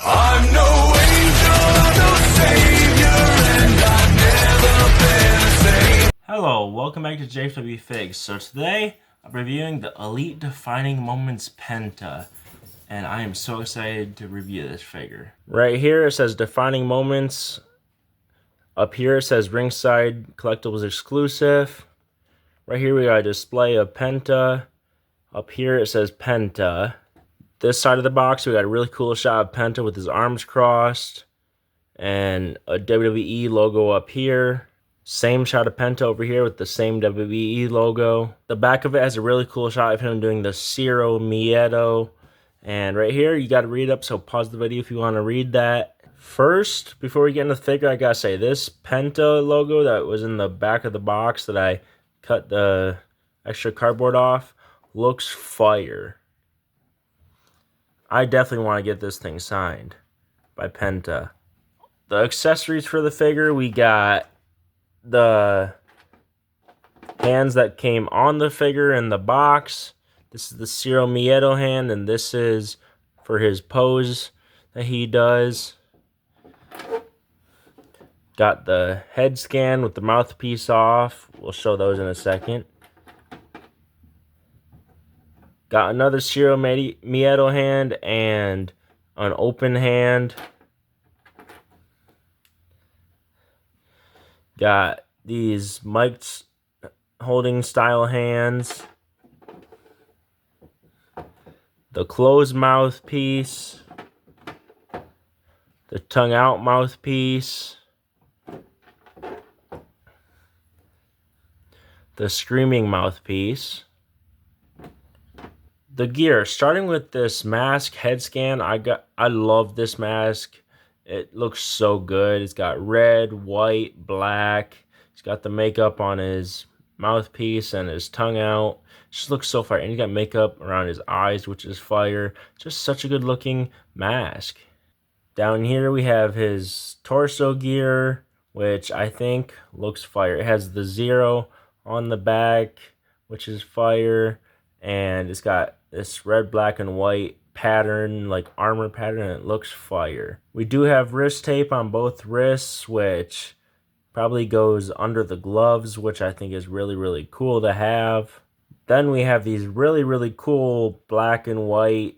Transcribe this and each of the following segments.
I'm no angel, I'm no savior, and I've never been the same. Hello, welcome back to JFW Figs. So today, I'm reviewing the Elite Defining Moments Penta, and I am so excited to review this figure. Right here it says Defining Moments. Up here it says Ringside Collectibles Exclusive. Right here we got a display of Penta. Up here it says Penta. This side of the box we got a really cool shot of Penta with his arms crossed and a WWE logo up here. Same shot of Penta over here with the same WWE logo. The back of it has a really cool shot of him doing the Ciro Miedo. And right here, you got to read up, so pause the video if you want to read that. First, before we get into the figure, I got to say, this Penta logo that was in the back of the box that I cut the extra cardboard off looks fire. I definitely want to get this thing signed by Penta. The accessories for the figure, we got the hands that came on the figure in the box. This is the Ciro Miedo hand, and this is for his pose that he does. Got the head scan with the mouthpiece off. We'll show those in a second. Got another Ciro Miedo hand and an open hand. Got these mic'd holding style hands. The closed mouthpiece. The tongue out mouthpiece. The screaming mouthpiece. The gear, starting with this mask head scan, I love this mask. It looks so good. It's got red, white, black. He's got the makeup on his mouthpiece and his tongue out. Just looks so fire. And he's got makeup around his eyes, which is fire. Just such a good looking mask. Down here we have his torso gear, which I think looks fire. It has the 0 on the back, which is fire. And it's got this red, black, and white pattern, like armor pattern, and it looks fire. We do have wrist tape on both wrists, which probably goes under the gloves, which I think is really, really cool to have. Then we have these really, really cool black and white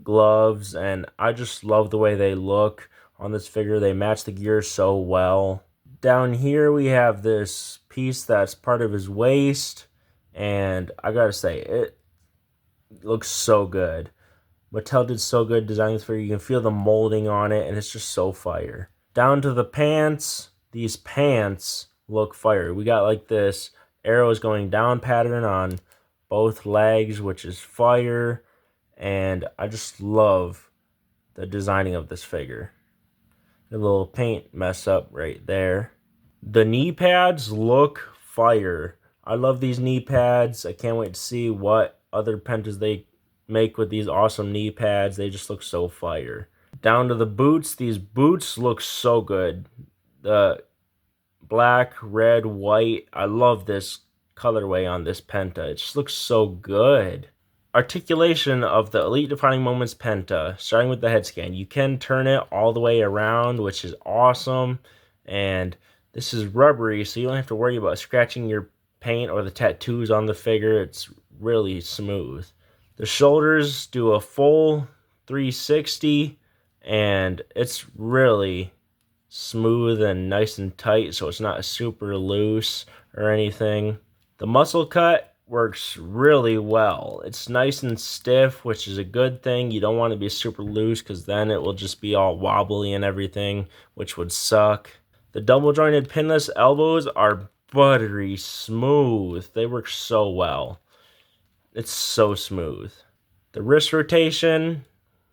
gloves, and I just love the way they look on this figure. They match the gear so well. Down here we have this piece that's part of his waist, and I gotta say, it looks so good. Mattel did so good designing this figure. You can feel the molding on it, and it's just so fire. Down to the pants. These pants look fire. We got like this arrows going down pattern on both legs, which is fire. And I just love the designing of this figure. A little paint mess up right there. The knee pads look fire. I love these knee pads. I can't wait to see what other Pentas they make with these awesome knee pads. They just look so fire. Down to the boots. These boots look so good. The black, red, white. I love this colorway on this Penta. It just looks so good. Articulation of the Elite Defining Moments Penta, starting with the head scan. You can turn it all the way around, which is awesome. And this is rubbery, so you don't have to worry about scratching your paint or the tattoos on the figure. It's really smooth. The shoulders do a full 360, and it's really smooth and nice and tight, so it's not super loose or anything. The muscle cut works really well. It's nice and stiff, which is a good thing. You don't want to be super loose, because then it will just be all wobbly and everything, which would suck. The double jointed pinless elbows are buttery smooth. They work so well. It's so smooth. The wrist rotation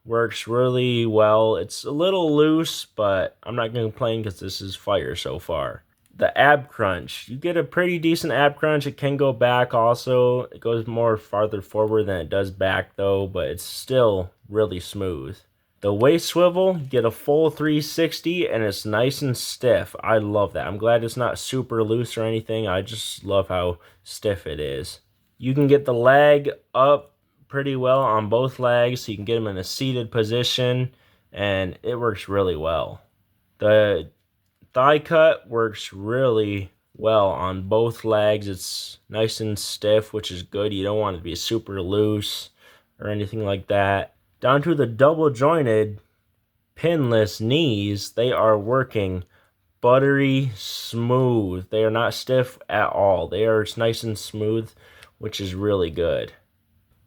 works really well. It's a little loose, but I'm not going to complain because this is fire so far. The ab crunch. You get a pretty decent ab crunch. It can go back also. It goes more farther forward than it does back though, but it's still really smooth. The waist swivel, you get a full 360, and it's nice and stiff. I love that. I'm glad it's not super loose or anything. I just love how stiff it is. You can get the leg up pretty well on both legs, so you can get him in a seated position, and it works really well. The thigh cut works really well on both legs. It's nice and stiff, which is good. You don't want it to be super loose or anything like that. Down to the double jointed pinless knees, they are working buttery smooth. They are not stiff at all. They are nice and smooth, which is really good.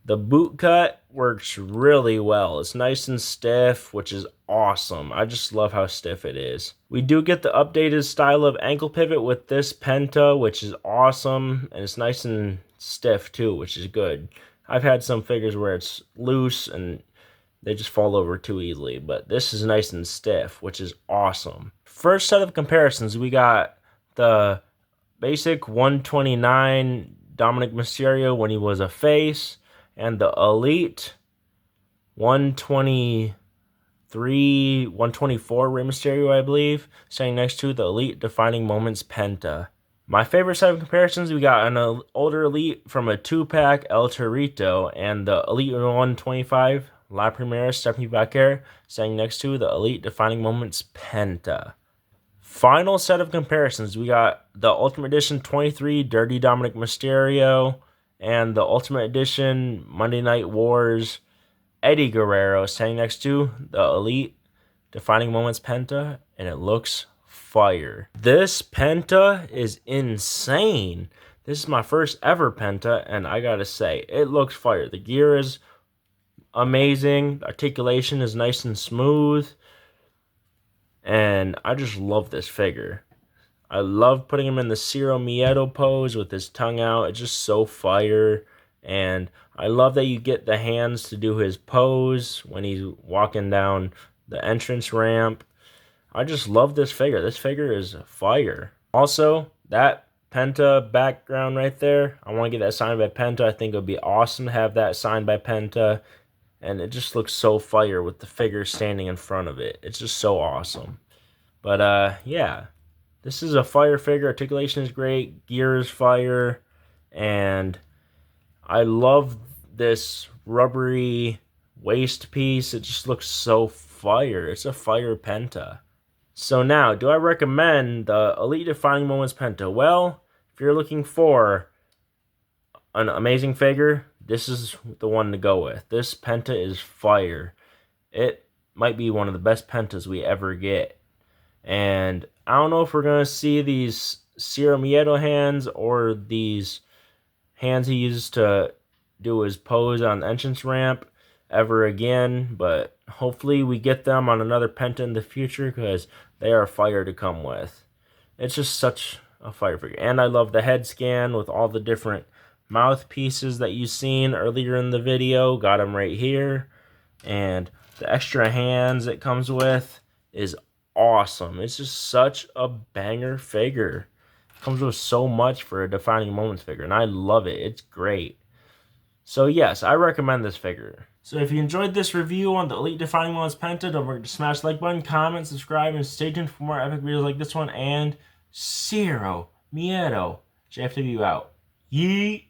The boot cut works really well. It's nice and stiff, which is awesome. I just love how stiff it is. We do get the updated style of ankle pivot with this Penta, which is awesome, and it's nice and stiff too, which is good. I've had some figures where it's loose and they just fall over too easily, but this is nice and stiff, which is awesome. First set of comparisons, we got the basic 129 Dominic Mysterio when he was a face, and the Elite 124 Rey Mysterio, I believe, standing next to the Elite Defining Moments Penta. My favorite set of comparisons, we got an older Elite from a 2-pack El Torito, and the Elite 125 La Primera Stephanie Baker, standing next to the Elite Defining Moments Penta. Final set of comparisons, we got the Ultimate Edition 23 Dirty Dominic Mysterio, and the Ultimate Edition Monday Night Wars Eddie Guerrero, standing next to the Elite Defining Moments Penta, and it looks fire. This Penta is insane. This is my first ever Penta, and I gotta say, it looks fire. The gear is amazing. The articulation is nice and smooth, and I just love this figure. I love putting him in the Ciro Miedo pose with his tongue out. It's just so fire. And I love that you get the hands to do his pose when he's walking down the entrance ramp. I just love this figure. This figure is fire. Also, that Penta background right there, I want to get that signed by Penta. I think it would be awesome to have that signed by Penta. And it just looks so fire with the figure standing in front of it. It's just so awesome. But yeah. This is a fire figure. Articulation is great. Gear is fire. And I love this rubbery waist piece. It just looks so fire. It's a fire Penta. So now, do I recommend the Elite Defining Moments Penta? Well, if you're looking for an amazing figure, this is the one to go with. This Penta is fire. It might be one of the best Pentas we ever get. And I don't know if we're going to see these Ciro Miedo hands or these hands he used to do his pose on the entrance ramp ever again, but hopefully we get them on another Penta in the future because they are fire to come with. It's just such a fire figure. And I love the head scan with all the different mouthpieces that you've seen earlier in the video. Got them right here. And the extra hands it comes with is awesome. It's just such a banger figure. It comes with so much for a Defining Moments figure, and I love it. It's great. So yes, I recommend this figure. So if you enjoyed this review on the Elite Defining Moments Penta, don't forget to smash the like button, comment, subscribe, and stay tuned for more epic videos like this one. And Ciro Miedo, JFW out. Yeet!